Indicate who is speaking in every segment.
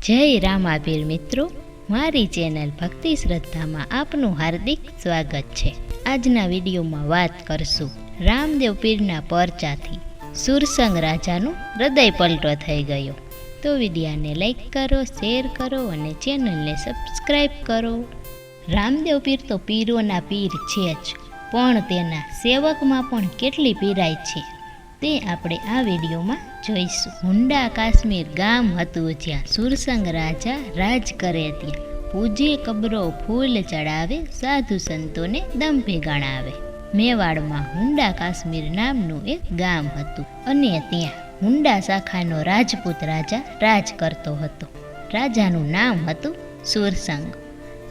Speaker 1: જય રામાપીર મિત્રો, મારી ચેનલ ભક્તિ શ્રદ્ધામાં આપનું હાર્દિક સ્વાગત છે. આજના વિડીયોમાં વાત કરશું રામદેવ પીરના પરચાથી સુરસંગ રાજાનું હૃદય પલટો થઈ ગયો. તો વિડીયાને લાઈક કરો, શેર કરો અને ચેનલને સબસ્ક્રાઈબ કરો. રામદેવ પીર તો પીરોના પીર છે જ, પણ તેના સેવકમાં પણ કેટલી પીરાય છે તે આપણે આ વિડીયોમાં જોઈશું. હુંડા કાશ્મીર ગામ હતું જ્યાં સુરસંગ રાજા રાજ કરે ત્યાં. પૂજે કબરો ફૂલ ચડાવે, સાધુ સંતોને દંભે ગણાવે. મેવાડમાં હુંડા કાશ્મીર નામનું એક ગામ હતું અને ત્યાં હુંડા શાખાનો રાજપૂત રાજા રાજ કરતો હતો. રાજાનું નામ હતું સુરસંગ.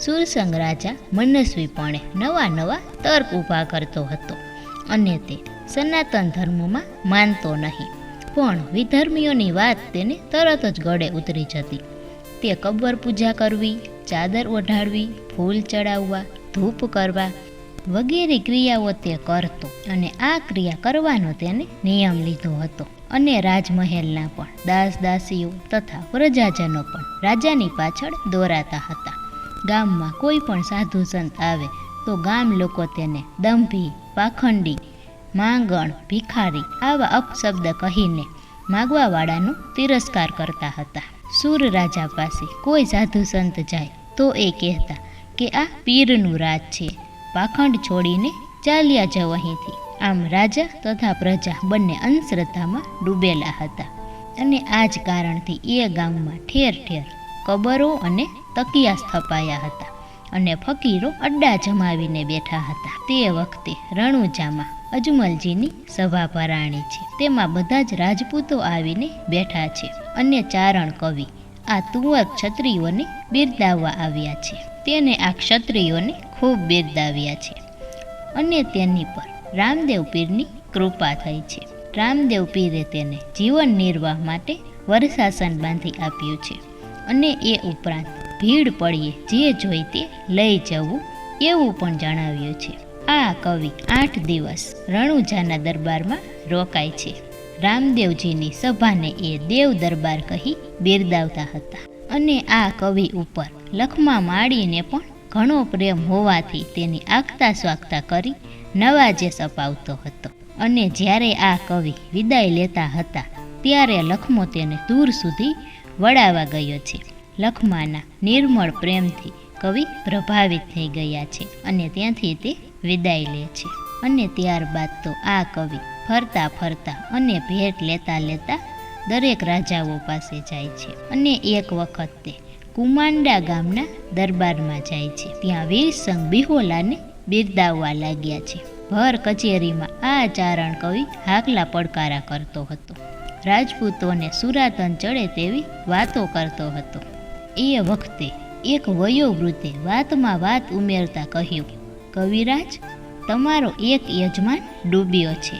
Speaker 1: સુરસંગ રાજા મનસ્વીપણે નવા તર્ક ઊભા કરતો હતો અને તે સનાતન ધર્મમાં માનતો નહીં, પણ વિધર્મીઓની વાત તેને તરત જ ગળે ઉતરી જતી. તે કબર પૂજા કરવી, ચાદર ઓઢાડવી, ફૂલ ચડાવવા, ધૂપ કરવા વગેરે ક્રિયાઓ તે કરતો અને આ ક્રિયા કરવાનો તેને નિયમ લીધો હતો. અને રાજમહેલના પણ દાસ દાસીઓ તથા પ્રજાજનો પણ રાજાની પાછળ દોરાતા હતા. ગામમાં કોઈ પણ સાધુ સંત આવે તો ગામ લોકો તેને દંભી, પાખંડી, માંગણ, ભિખારી આવા અપશબ્દ કહીને માગવાવાળાનો તિરસ્કાર કરતા હતા. સુર રાજા પાસે કોઈ સાધુ સંત જાય તો એ કહેતા કે આ પીરનું રાજ છે, પાખંડ છોડીને ચાલ્યા જાવ અહીંથી. આમ રાજા તથા પ્રજા બંને અંધશ્રદ્ધામાં ડૂબેલા હતા અને આ જ કારણથી એ ગામમાં ઠેર ઠેર કબરો અને તકિયા સ્થપાયા હતા અને ફકીરો અડ્ડા જમાવીને બેઠા હતા. તે વખતે રણુજામાં અજમલજીની સભા ભરાણી છે. તેમાં બધા જ રાજપૂતો આવીને બેઠા છે અને ચારણ કવિ આ તુંવર ક્ષત્રિયોને બિરદાવવા આવ્યા છે. તેને આ ક્ષત્રિયોને ખૂબ બિરદાવ્યા છે અને તેની પર રામદેવ પીરની કૃપા થઈ છે. રામદેવ પીરે તેને જીવન નિર્વાહ માટે વરસાસન બાંધી આપ્યું છે અને એ ઉપરાંત ભીડ પડીએ જે જોઈ તે લઈ જવું એવું પણ જણાવ્યું છે. આ કવિ 8 દિવસ રણુજાના દરબારમાં રોકાય છે. રામદેવજીની સભાને એ દેવ દરબાર કહી બિરદાવતા હતા અને આ કવિ ઉપર લખમા માળીને પણ ઘણો પ્રેમ હોવાથી તેની આગતા સ્વાગતા કરી નવાજેસ અપાવતો હતો. અને જ્યારે આ કવિ વિદાય લેતા હતા ત્યારે લખમો તેને દૂર સુધી વળાવા ગયો છે. લખમાના નિર્મળ પ્રેમથી કવિ પ્રભાવિત થઈ ગયા છે અને ત્યાંથી તે વિદાય લે છે. અને ત્યારબાદ તો આ કવિ ફરતા ફરતા અને ભેટ લેતા દરેક રાજાઓ પાસે જાય છે અને એક વખત તે કુમાંડા ગામના દરબારમાં જાય છે. ત્યાં વીરસંગ બિહોલાને બિરદાવવા લાગ્યા છે. ભર કચેરીમાં આ ચારણ કવિ હાકલા પડકારા કરતો હતો, રાજપૂતોને સુરાતન ચડે તેવી વાતો કરતો હતો. એ વખતે એક વયોવૃદ્ધે વાતમાં વાત ઉમેરતા કહ્યું, કવિરાજ, તમારો એક યજમાન ડૂબ્યો છે.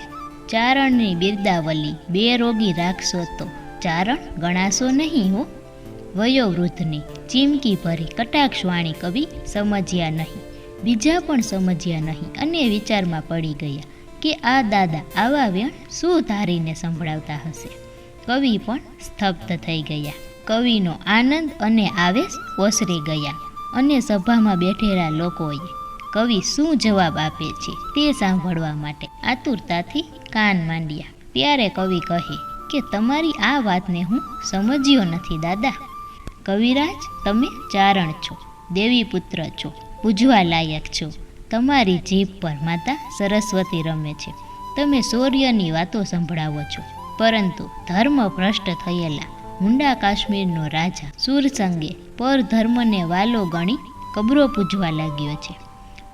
Speaker 1: ચારણની બિરદાવલી બેરોગી રાખશો તો ચારણ ગણાશો નહીં હો. વયોવૃદ્ધની ચીમકી ભરી કટાક્ષવાણી કવિ સમજ્યા નહીં, બીજા પણ સમજ્યા નહીં અને વિચારમાં પડી ગયા કે આ દાદા આવા વેણ શું ધારીને સંભળાવતા હશે. કવિ પણ સ્તબ્ધ થઈ ગયા. કવિનો આનંદ અને આવેશ ઓસરી ગયા અને સભામાં બેઠેલા લોકોએ કવિ શું જવાબ આપે છે તે સાંભળવા માટે આતુરતાથી કાન માંડ્યા. ત્યારે કવિ કહે કે તમારી આ વાતને હું સમજ્યો નથી દાદા. કવિરાજ, તમે ચારણ છો, દેવી પુત્ર છો, પૂજવા લાયક છો. તમારી જીભ પર માતા સરસ્વતી રમે છે. તમે શૌર્યની વાતો સંભળાવો છો, પરંતુ ધર્મ ભ્રષ્ટ થયેલા હુંડા કાશ્મીરનો રાજા સુરસંગે પરધર્મને વાલો ગણી કબરો પૂજવા લાગ્યો છે.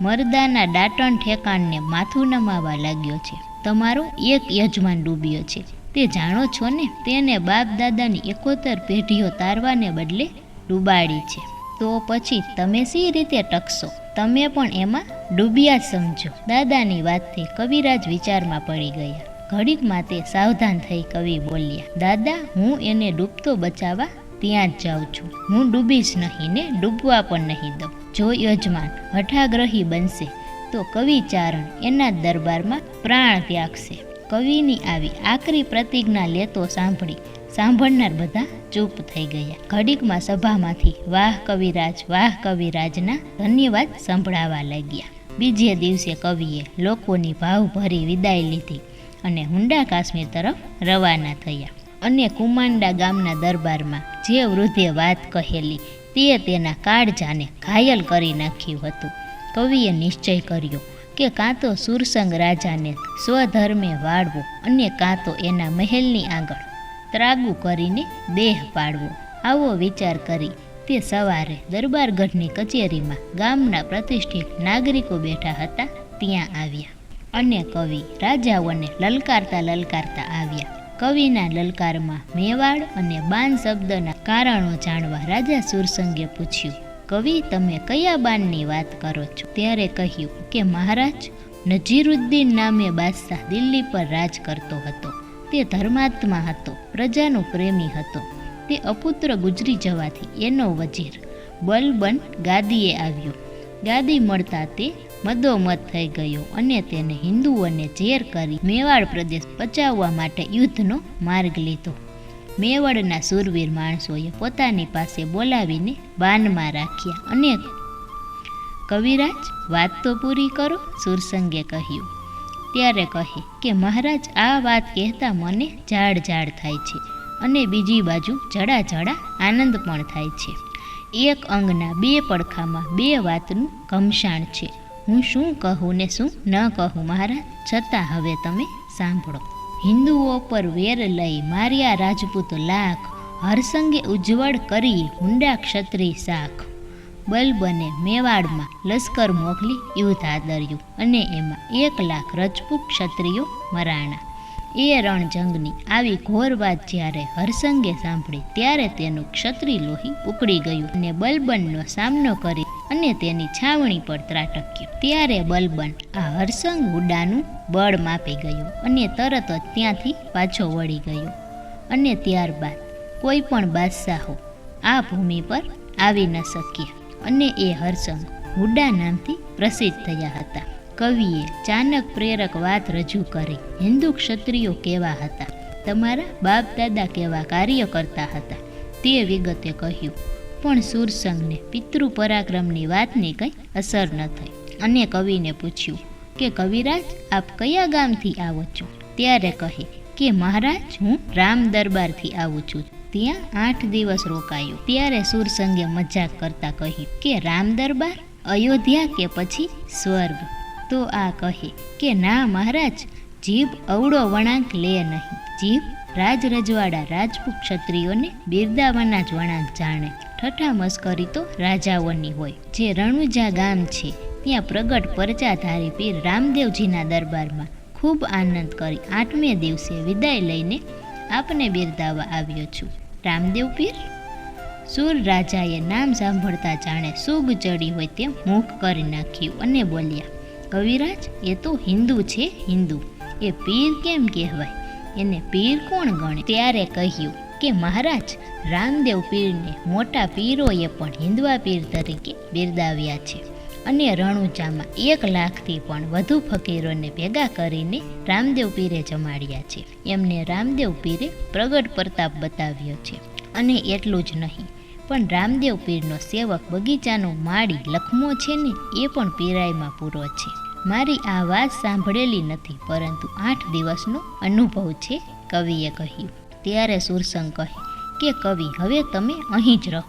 Speaker 1: મરદાના દાટણ ઠેકાણને માથું નમાવા લાગ્યો છે. તમારો એક યજમાન ડૂબ્યો છે, તે જાણો છો ને? તેને બાપ દાદાની 71 પેઢીઓ તારવાને બદલે ડૂબાડી છે. તો પછી તમે સી રીતે ટકશો? તમે પણ એમાં ડૂબ્યા જ સમજો. દાદાની વાતથી કવિરાજ વિચારમાં પડી ગયા. ઘડીકમાં તે સાવધાન થઈ કવિ બોલ્યા, દાદા, હું એને ડૂબતો બચાવવા ત્યાં જ જાઉં છું. હું ડૂબીશ નહીં ને ડૂબવા પણ નહીં દઉં. જો યજમાન હઠાગ્રહી બનશે તો કવિચારણ એના દરબારમાં પ્રાણ ત્યાગશે. કવિની આવી આકરી પ્રતિજ્ઞા લેતો સાંભળી સાંભળનાર બધા ચૂપ થઈ ગયા. ઘડીકમાં સભામાંથી વાહ કવિરાજના ધન્યવાદ સંભળાવા લાગ્યા. બીજે દિવસે કવિએ લોકોની ભાવભરી વિદાય લીધી અને હુંડા કાશ્મીર તરફ રવાના થયા. અને કુમાંડા ગામના દરબારમાં જે વૃદ્ધે વાત કહેલી તે તેના કાળજાને ઘાયલ કરી નાખ્યું હતું. કવિએ નિશ્ચય કર્યો કે કાં તો સુરસંગ રાજાને સ્વધર્મે વાળવો અને કાં તો એના મહેલની આગળ ત્રાગુ કરીને દેહ પાડવો. આવો વિચાર કરી તે સવારે દરબારગઢની કચેરીમાં ગામના પ્રતિષ્ઠિત નાગરિકો બેઠા હતા ત્યાં આવ્યા. અને કવિ રાજાઓને લલકારતા આવ્યા. કવિના લલકારમાં મેવાડ અને બાન શબ્દના કારણો જાણવા રાજા સુરસંગે પૂછ્યું, કવિ તમે કયા બાનની વાત કરો છો? ત્યારે કહ્યું કે મહારાજ, નજીરુદ્દીન નામે બાદશાહ દિલ્હી પર રાજ કરતો હતો. તે ધર્માત્મા હતો, પ્રજાનો પ્રેમી હતો. તે અપુત્ર ગુજરી જવાથી એનો વજીર બલબન ગાદીએ આવ્યો. ગાદી મળતા તે મદોમદ થઈ ગયો અને તેને હિન્દુઓને ઝેર કરી મેવાડ પ્રદેશ બચાવવા માટે યુદ્ધનો માર્ગ લીધો. મેવાડના શૂરવીર માણસોએ પોતાની પાસે બોલાવીને બાનમાં રાખ્યા અને કવિરાજ વાત તો પૂરી કરો, સુરસંગે કહ્યું. ત્યારે કહે કે મહારાજ, આ વાત કહેતા મને ઝાડ થાય છે અને બીજી બાજુ જડા આનંદ પણ થાય છે. એક અંગના બે પડખામાં બે વાતનું ઘમસાણ છે. હું શું કહું ને શું ન કહું મહારાજ, છતાં હવે તમે સાંભળો. હિન્દુઓ પર વેર લઈ માર્યા રાજપૂત લાખ, હરસંગે ઉજ્જવળ કરી હુંડા ક્ષત્રિય શાખ. બલબને મેવાડમાં લશ્કર મોકલી યુદ્ધ આદર્યું અને એમાં 1 લાખ રજપૂત ક્ષત્રિયો મરાણા. એ રણજંગની આવી ઘોર વાત જ્યારે હરસંગે સાંભળી ત્યારે તેનું ક્ષત્રિય લોહી ઉકળી ગયું અને બલબનનો સામનો કરી અને તેની છાવણી પર ત્રાટક્યું. ત્યારે બલબન આ હરસંગ હુંડાનું બળ માપી ગયો અને તરત જ ત્યાંથી પાછો વળી ગયો. અને ત્યારબાદ કોઈ પણ બાદશાહો આ ભૂમિ પર આવી ન શક્યા અને એ હરસંગ હુંડા નામથી પ્રસિદ્ધ થયા હતા. કવિએ ચાનક પ્રેરક વાત રજૂ કરી. હિન્દુ ક્ષત્રિયો કેવા હતા, તમારા બાપ દાદા કેવા કાર્ય કરતા હતા તે વિગતે કહ્યું. પણ સુરસંગને પિતૃ પરાક્રમની વાતની કંઈ અસર ન થઈ અને કવિને પૂછ્યું કે કવિરાજ, આપ કયા ગામથી આવો છો? ત્યારે કહે કે મહારાજ, હું રામ દરબારથી આવું છું. ત્યાં 8 દિવસ રોકાયો. ત્યારે સુરસંગે મજાક કરતા કહ્યું કે રામ દરબાર, અયોધ્યા કે પછી સ્વર્ગ? તો આ કહે કે ના મહારાજ, જીભ અવળો વળાંક લે નહીં. જીભ રાજ રજવાડા રાજપૂત ક્ષત્રિયોને બિરદાવવાના જ વળાંક જાણે. ઠઠા મસ્કરી તો રાજાઓની હોય. જે રણુજા ગામ છે ત્યાં પ્રગટ પરચાધારી પીર રામદેવજીના દરબારમાં ખૂબ આનંદ કરી 8મે દિવસે વિદાય લઈને આપને બિરદાવવા આવ્યો છું. રામદેવ પીર? સુર રાજાએ નામ સાંભળતા જાણે સૂગ ચડી હોય તેમ મુખ કરી નાખ્યું અને બોલ્યા, કવિરાજ, એ તો હિન્દુ છે, હિન્દુ. એ પીર કેમ કહેવાય? એને પીર કોણ ગણે? ત્યારે કહ્યું કે મહારાજ, રામદેવ પીરને મોટા પીરોએ પણ હિન્દવા પીર તરીકે બિરદાવ્યા છે અને રણુજામાં 1 લાખથી પણ વધુ ફકીરોને ભેગા કરીને રામદેવ પીરે જમાડ્યા છે. એમને રામદેવ પીરે પ્રગટ પ્રતાપ બતાવ્યો છે. અને એટલું જ નહીં, પણ રામદેવ પીરનો સેવક બગીચાનો માળી લખમો છે ને, એ પણ પીરાઈમાં પૂરો છે. મારી આ વાત સાંભળેલી નથી, પરંતુ 8 દિવસનો અનુભવ છે, કવિએ કહ્યું. ત્યારે સુરસંગ કહે કે કવિ, હવે તમે અહીં જ રહો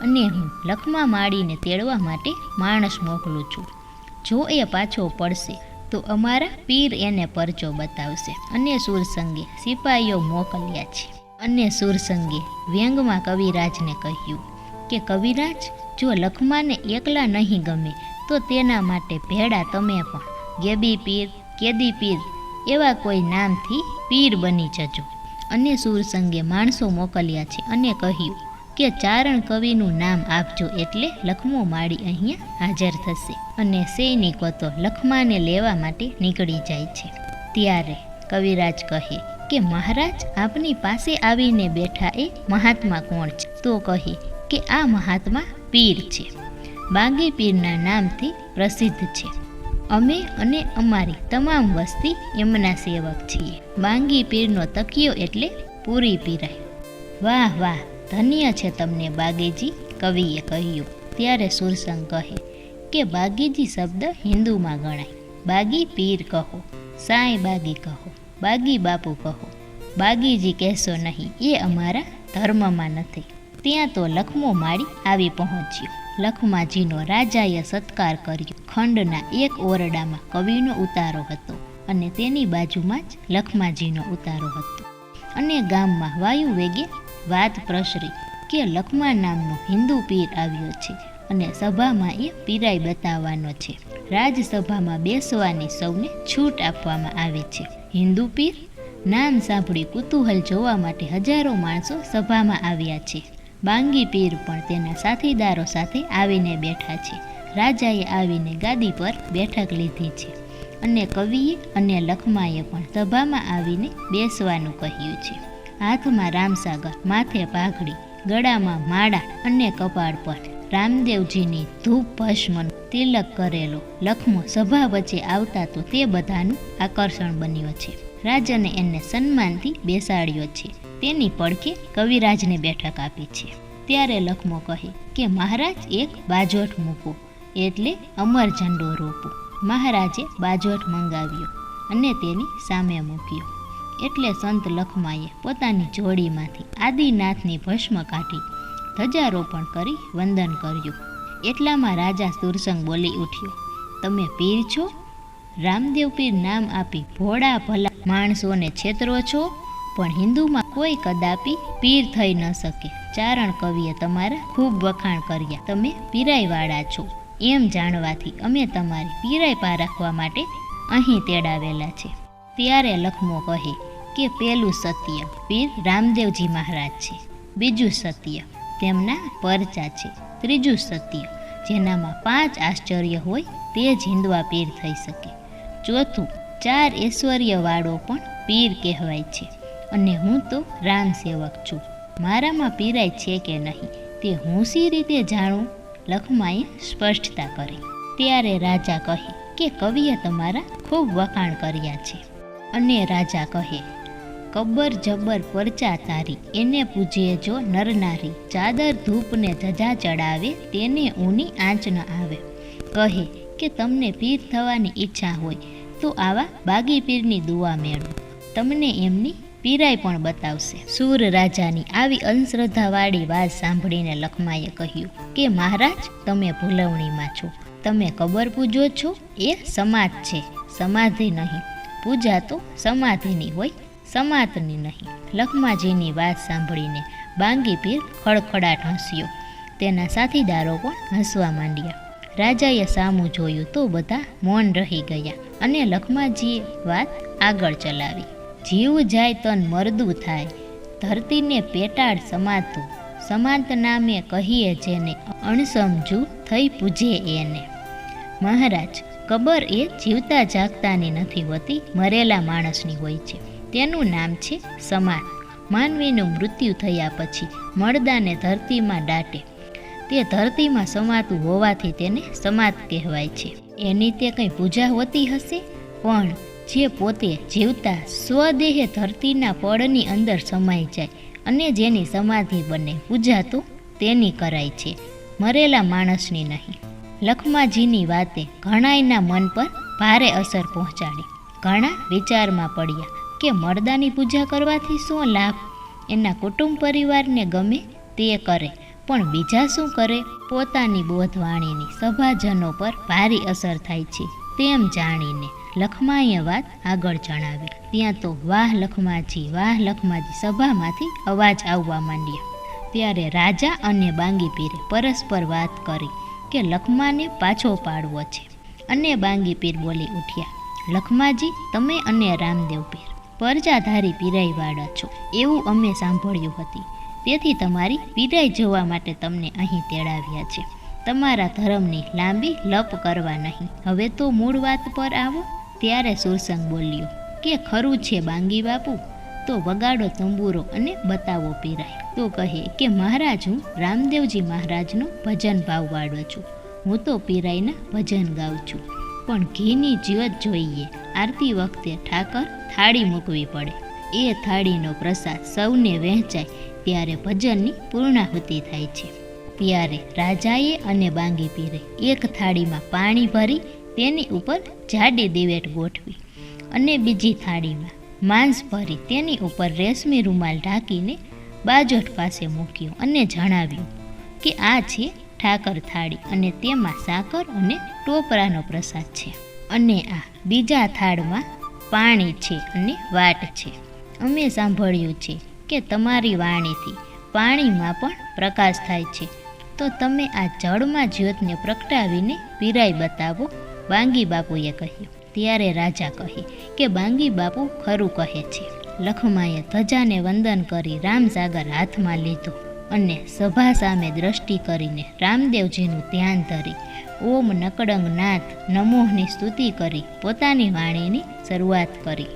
Speaker 1: અને હું લખમા માળીને તેડવા માટે માણસ મોકલું છું. જો એ પાછો પડશે તો અમારા પીર એને પરચો બતાવશે. અને સુરસંગે સિપાહીઓ મોકલ્યા છે. અને સુરસંગે વ્યંગમાં કવિરાજને કહ્યું કે કવિરાજ, જો લખમાને એકલા નહીં ગમે તો તેના માટે ભેળા તમે પણ ગેબી પીર, કેદી પીર એવા કોઈ નામથી પીર બની જજો. અને સુરસંગે માણસો મોકલ્યા છે અને કહ્યું કે ચારણ કવિનું નામ આપજો એટલે લખમો માળી અહીંયા હાજર થશે. અને સૈનિકો તો લખમાને લેવા માટે નીકળી જાય છે. ત્યારે કવિરાજ કહે કે મહારાજ, આપની પાસે આવીને બેઠા એ મહાત્મા કોણ છે? તો કહે કે આ મહાત્મા પીર છે, બાંગી પીરના નામથી પ્રસિદ્ધ છે. અમે અને અમારી તમામ વસ્તી એમના સેવક છીએ. બાંગી પીરનો તકિયો એટલે પૂરી પીરાય. વાહ વાહ, ધન્ય છે તમને બાગીજી, કવિએ કહ્યું. ત્યારે સુરસંગ કહે કે બાગીજી શબ્દ હિન્દુમાં ગણાય. બાગી પીર કહો, સાંઈ બાગી કહો, બાગી બાપુ કહો, બાગીજી કહેશો નહીં, એ અમારા ધર્મમાં નથી. ત્યાં તો લખમો માળી આવી પહોંચ્યો. લખમાજીનો રાજાએ સત્કાર કર્યો. ખંડના એક ઓરડામાં કવિનો ઉતારો હતો અને તેની બાજુમાં જ લખમાજીનો ઉતારો હતો. અને ગામમાં વાયુ વેગે વાત પ્રસરી કે લખમા નામનો હિન્દુ પીર આવ્યો છે અને સભામાં એ પીરાઈ બતાવવાનો છે. રાજસભામાં બેસવાની સૌને છૂટ આપવામાં આવે છે. હિન્દુ પીર નામ સાંભળી કુતૂહલ જોવા માટે હજારો માણસો સભામાં આવ્યા છે. બાંગી પીર પણ તેના સાથીદારો સાથે આવીને બેઠા છે. રાજાએ આવીને ગાદી પર બેઠક લીધી છે અને કવિએ અને લખમાએ પણ સભામાં આવીને બેસવાનું કહ્યું છે. હાથમાં રામસાગર, માથે પાઘડી, ગળામાં માળા અને કપાળ પર રામદેવજીની ધૂપ ભસ્મનો તિલક કરેલો લખમો સભા વચ્ચે આવતા તો તે બધાનું આકર્ષણ બન્યો છે. રાજાને એને સન્માનથી બેસાડ્યો છે. તેની પડખે કવિરાજને બેઠક આપી છે. ત્યારે લખમો કહે કે મહારાજ એક બાજોઠ મૂકો, એટલે અમર ઝંડો રોપો. મહારાજે બાજોઠ મંગાવ્યો અને તેની સામે મૂક્યો. એટલે સંત લખમાએ પોતાની જોડીમાંથી આદિનાથની ભસ્મ કાઢી ધ્વજારોપણ કરી વંદન કર્યું. એટલામાં રાજા સુરસંગ બોલી ઉઠ્યો, તમે પીર છો? રામદેવ પીર નામ આપી ભોળા ભલા માણસોને છેતરો છો, પણ હિન્દુમાં કોઈ કદાપી પીર થઈ ન શકે. ચારણ કવિએ તમારા ખૂબ વખાણ કર્યા. તમે પીરાઈવાળા છો એમ જાણવાથી અમે તમારી પીરાઈ પારખવા માટે અહીં તેડાવેલા છે. ત્યારે લખમો કહે કે પેલું સત્ય પીર રામદેવજી મહારાજ છે, બીજું સત્ય તેમના પરચા છે, ત્રીજું સત્ય જેનામાં 5 આશ્ચર્ય હોય તે જ હિન્દવા પીર થઈ શકે, ચોથું 4 ઐશ્વર્યવાળો પણ પીર કહેવાય છે. અને હું તો રામ સેવક છું. મારામાં પીરાય છે કે નહીં તે હું સી રીતે જાણું? લખમાએ સ્પષ્ટતા કરી. ત્યારે રાજા કહે કે કવિએ તમારા ખૂબ વખાણ કર્યા છે. અને રાજા કહે, કબ્બર જબ્બર પરચા તારી, એને પૂજે જો નરનારી, ચાદર ધૂપને ધજા ચડાવે, તેને ઊની આંચ ન આવે. કહે કે તમને પીર થવાની ઈચ્છા હોય તો આવા બાગી પીરની દુઆ મેળવો, તમને એમની પીરાઈ પણ બતાવશે. સૂર રાજાની આવી અંધશ્રદ્ધાવાળી વાત સાંભળીને લખમાએ કહ્યું કે મહારાજ, તમે ભૂલવણીમાં છો. તમે કબર પૂજો છો એ સમાજ છે, સમાધિ નહીં. પૂજા તો સમાધિની હોય, સમાતની નહીં. લખમાજીની વાત સાંભળીને બાંગી પીર ખડખડાટ હસ્યો. તેના સાથીદારો પણ હસવા માંડ્યા. રાજાએ સામું જોયું તો બધા મૌન રહી ગયા અને લખમાજીએ વાત આગળ ચલાવી. જીવ જાય તન મરદું થાય, ધરતીને પેટાડ સમાતું, સમાત નામે કહીએ જેને, અણસમજુ થઈ પૂજે એને. મહારાજ, કબર એ જીવતા જાગતાની નથી હોતી, મરેલા માણસની હોય છે. તેનું નામ છે સમાત. માનવીનું મૃત્યુ થયા પછી મળદાને ધરતીમાં દાટે. તે ધરતીમાં સમાતું હોવાથી તેને સમાત કહેવાય છે. એની તે કંઈ પૂજા હોતી હશે? પણ જે પોતે જીવતા સ્વદેહે ધરતીના પડની અંદર સમાઈ જાય અને જેની સમાધિ બને, પૂજા તો તેની કરાય છે, મરેલા માણસની નહીં. લખમાજીની વાતે ઘણાયના મન પર ભારે અસર પહોંચાડી. ઘણા વિચારમાં પડ્યા કે મરદાની પૂજા કરવાથી શું લાભ? એના કુટુંબ પરિવારને ગમે તે કરે, પણ બીજા શું કરે? પોતાની બોધવાણીની સભાજનો પર ભારી અસર થાય છે તેમ જાણીને લખમાએ વાત આગળ જણાવી. ત્યાં તો વાહ લખમાજી, વાહ લખમાજી સભામાંથી અવાજ આવવા માંડ્યા. ત્યારે રાજા અને બાંગી પીરે પરસ્પર વાત કરી કે લખમાને પાછો પાડવો છે. અને બાંગી પીર બોલી ઉઠ્યા, લખમાજી, તમે અને રામદેવ પીર પરજાધારી પીરાઈવાળા છો એવું અમે સાંભળ્યું હતી, તેથી તમારી પીરાઈ જોવા માટે તમને અહીં તેડાવ્યા છે. તમારા ધર્મની લાંબી લપ કરવા નહીં. હવે તો મૂળ વાત પર આવો. ત્યારે સુરસંગ બોલ્યો કે ખરું છે બાંગી બાપુ, તો વગાડો તંબુરો અને બતાવો પીરાઈ. તો કહે કે મહારાજ, હું રામદેવજી મહારાજનો ભજન ભાવવાળો છું. હું તો પીરાઈના ભજન ગાઉં છું, પણ ઘીની જ્યોત જોઈએ. આરતી વખતે ઠાકર થાળી મૂકવી પડે. એ થાળીનો પ્રસાદ સૌને વહેંચાય ત્યારે ભજનની પૂર્ણાહુતિ થાય છે. ત્યારે રાજાએ અને બાંગી પીરે એક થાળીમાં પાણી ભરી તેની ઉપર જાડી દિવેટ ગોઠવી અને બીજી થાળીમાં માંસ ભરી તેની ઉપર રેશમી રૂમાલ ઢાંકીને બાજોઠ પાસે મૂક્યો અને જણાવ્યું કે આ છે ઠાકર થાળી અને તેમાં સાકર અને ટોપરાનો પ્રસાદ છે અને આ બીજા થાળમાં પાણી છે અને વાટ છે. અમે સાંભળ્યું છે કે તમારી વાણીથી પાણીમાં પણ પ્રકાશ થાય છે, તો તમે આ જળમાં જ્યોતને પ્રગટાવીને પીરાઈ બતાવો, બાંગી બાપુએ કહ્યું. ત્યારે રાજા કહે કે બાંગી બાપુ ખરું કહે છે. લખમાએ ધજાને વંદન કરી રામસાગર હાથમાં લીધો અને સભા સામે દ્રષ્ટિ કરીને રામદેવજીનું ધ્યાન ધરી ઓમ નકડંગ નાથ નમોહની સ્તુતિ કરી પોતાની વાણીની શરૂઆત કરી.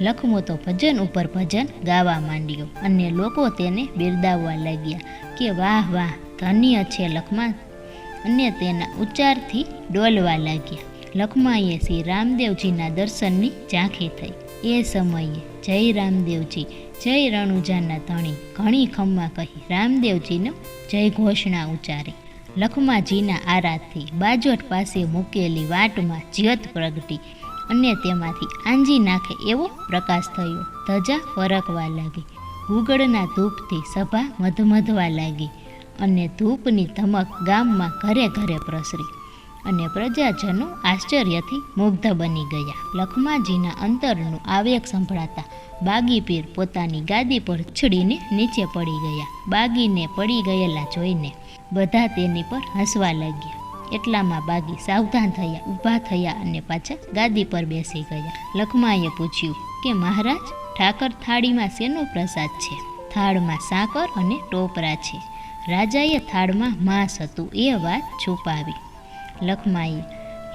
Speaker 1: લખમો તો ભજન ઉપર ભજન ગાવા માંડ્યો અને લોકો તેને બિરદાવવા લાગ્યા કે વાહ વાહ, ધન્ય છે લખમા, અને તેના ઉચ્ચારથી ડોલવા લાગ્યા. લખમાએ શ્રી રામદેવજીના દર્શનની ઝાંખી થઈ. એ સમયે જય રામદેવજી, જય રણુજાના ધણી ઘણી ખમ્મા કહી રામદેવજીનો જય ઘોષણા ઉચ્ચારી. લખમાજીના આરાધથી બાજોઠ પાસે મૂકેલી વાટમાં જ્યોત પ્રગટી અને તેમાંથી આંજી નાખે એવો પ્રકાશ થયો. ધજા ફરકવા લાગી. ગુગળના ધૂપથી સભા મધમધવા લાગી અને ધૂપની ધમક ગામમાં ઘરે ઘરે પ્રસરી અને પ્રજાજનો આશ્ચર્યથી મુગ્ધ બની ગયા. લખમાજીના અંતરનું આવેગ સંભળાતા બાગી પીર પોતાની ગાદી પર ઉછળીને નીચે પડી ગયા. બાગીને પડી ગયેલા જોઈને બધા તેની પર હસવા લાગ્યા. એટલામાં બાગી સાવધાન થયા, ઊભા થયા અને પાછા ગાદી પર બેસી ગયા. લખમાએ પૂછ્યું કે મહારાજ, ઠાકર થાળીમાં શેનો પ્રસાદ છે? થાળમાં સાકર અને ટોપરા છે. રાજાએ થાળમાં માંસ હતું એ વાત છુપાવી. લખમાએ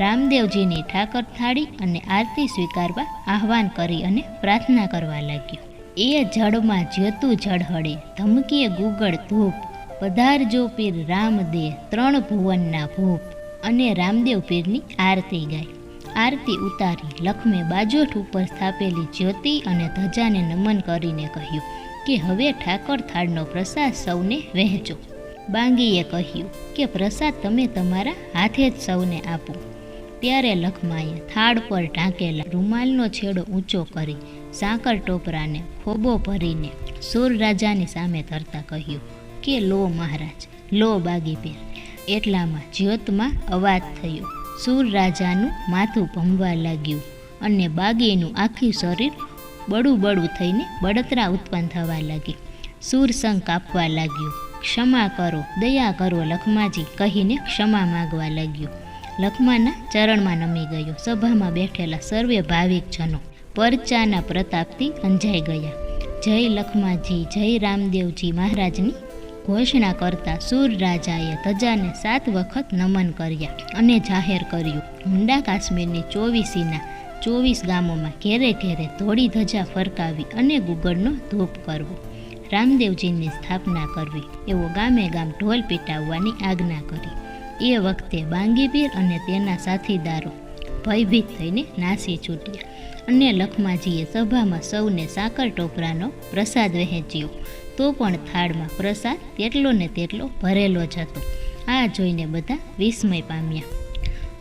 Speaker 1: રામદેવજીની ઠાકર થાળી અને આરતી સ્વીકારવા આહવાન કરી અને પ્રાર્થના કરવા લાગ્યો. એ જળમાં જ્યોતું ઝળહળે, ધમકીએ ગુગળ ધૂપ, પધારજો પીર રામદે, ત્રણ ભુવનના ભૂપ, અને રામદેવ પીરની આરતી ગાય. આરતી ઉતારી લખમે બાજોઠ ઉપર સ્થાપેલી જ્યોતિ અને ધજાને નમન કરીને કહ્યું કે હવે ઠાકર થાળનો પ્રસાદ સૌને વહેંચો. બાંગીએ કહ્યું કે પ્રસાદ તમે તમારા હાથે જ સૌને આપો. ત્યારે લખમાએ થાળ પર ઢાંકેલા રૂમાલનો છેડો ઊંચો કરી સાકર ટોપરાને ખોબો ભરીને સુર રાજાની સામે ધરતા કહ્યું કે લો મહારાજ, લો બાગી પીર. એટલામાં જ્યોતમાં અવાજ થયો. સુર રાજાનું માથું ભમવા લાગ્યું અને બાગીનું આખું શરીર બળું બળું થઈને બળતરા ઉત્પન્ન થવા લાગી. સુરસંગ કાપવા લાગ્યું. ક્ષમા કરો, દયા કરો લખમાજી કહીને ક્ષમા માગવા લાગ્યો. લખમાના ચરણમાં નમી ગયો. સભામાં બેઠેલા સર્વે ભાવિકજનો પરચાના પ્રતાપથી અંજાઈ ગયા. જય લખમાજી, જય રામદેવજી મહારાજની ઘોષણા કરતા સુર રાજાએ ધજાને 7 વખત નમન કર્યા અને જાહેર કર્યું હુંડા કાશ્મીરની 24 ગામોમાં ઘેરે ઘેરે ધોળી ધજા ફરકાવી અને ગુગળનો ધૂપ કરવો, રામદેવજીની સ્થાપના કરવી, એવો ગામે ગામ ઢોલ પીટાવવાની આજ્ઞા કરી. એ વખતે બાંગીપીર અને તેના સાથીદારો ભયભીત થઈને નાસી છૂટ્યા અને લખમાજીએ સભામાં સૌને સાકર ટોપરાનો પ્રસાદ વહેંચ્યો. તો પણ થાળમાં પ્રસાદ તેટલો ને તેટલો ભરેલો જ હતો. આ જોઈને બધા વિસ્મય પામ્યા.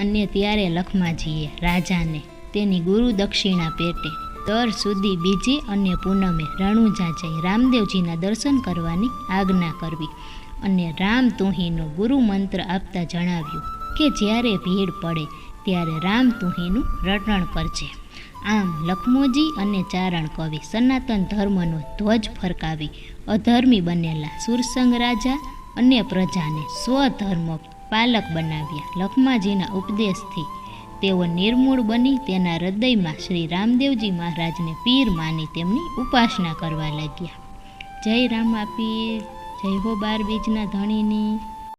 Speaker 1: અને ત્યારે લખમાજીએ રાજાને તેની ગુરુ દક્ષિણા પેટે દર સુધી બીજે અને પૂનમે રણુજા જઈ રામદેવજીના દર્શન કરવાની આજ્ઞા કરવી અને રામ તુહીનો ગુરુ મંત્ર આપતા જણાવ્યું કે જ્યારે ભીડ પડે ત્યારે રામ તુહીનું રટણ કરજે. આમ લખમોજી અને ચારણ કવિ સનાતન ધર્મનો ધ્વજ ફરકાવી અધર્મી બનેલા સુરસંગ રાજા અને પ્રજાને સ્વધર્મ પાલક બનાવ્યા. લખમાજીના ઉપદેશથી તેઓ નિર્મૂળ બની તેના હૃદયમાં શ્રી રામદેવજી મહારાજને પીર માની તેમની ઉપાસના કરવા લાગ્યા. જય રામા પીર, જય હો 12 બીજના ધણીની.